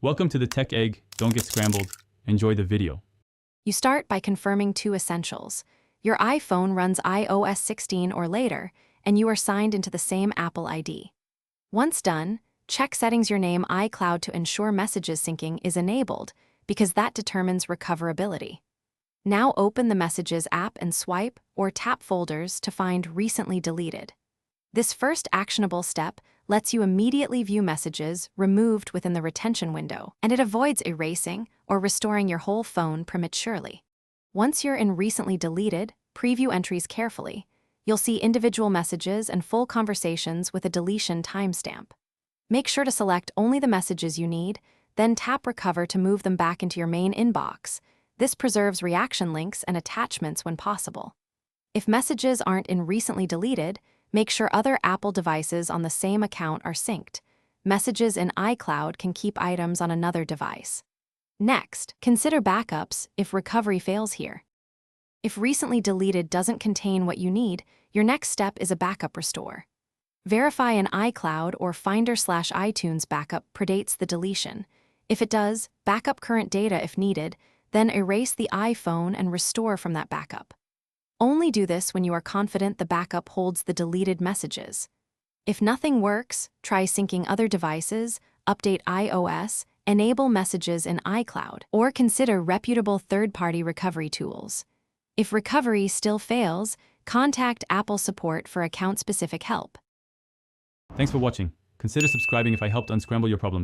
Welcome to the Tech Egg. Don't get scrambled. Enjoy the video. You start by confirming two essentials. Your iPhone runs iOS 16 or later, and you are signed into the same Apple ID. Once done, check settings your name iCloud to ensure messages syncing is enabled, because that determines recoverability. Now open the Messages app and swipe or tap folders to find Recently Deleted. This first actionable step lets you immediately view messages removed within the retention window, and it avoids erasing or restoring your whole phone prematurely. Once you're in Recently Deleted, preview entries carefully. You'll see individual messages and full conversations with a deletion timestamp. Make sure to select only the messages you need, then tap Recover to move them back into your main inbox. This preserves reaction links and attachments when possible. If messages aren't in Recently Deleted, make sure other Apple devices on the same account are synced. Messages in iCloud can keep items on another device. Next, consider backups if recovery fails here. If Recently Deleted doesn't contain what you need, your next step is a backup restore. Verify an iCloud or Finder/iTunes backup predates the deletion. If it does, backup current data if needed, then erase the iPhone and restore from that backup. Only do this when you are confident the backup holds the deleted messages. If nothing works, try syncing other devices, update iOS, enable messages in iCloud, or consider reputable third-party recovery tools. If recovery still fails, contact Apple support for account-specific help. Thanks for watching. Consider subscribing if I helped unscramble your problems.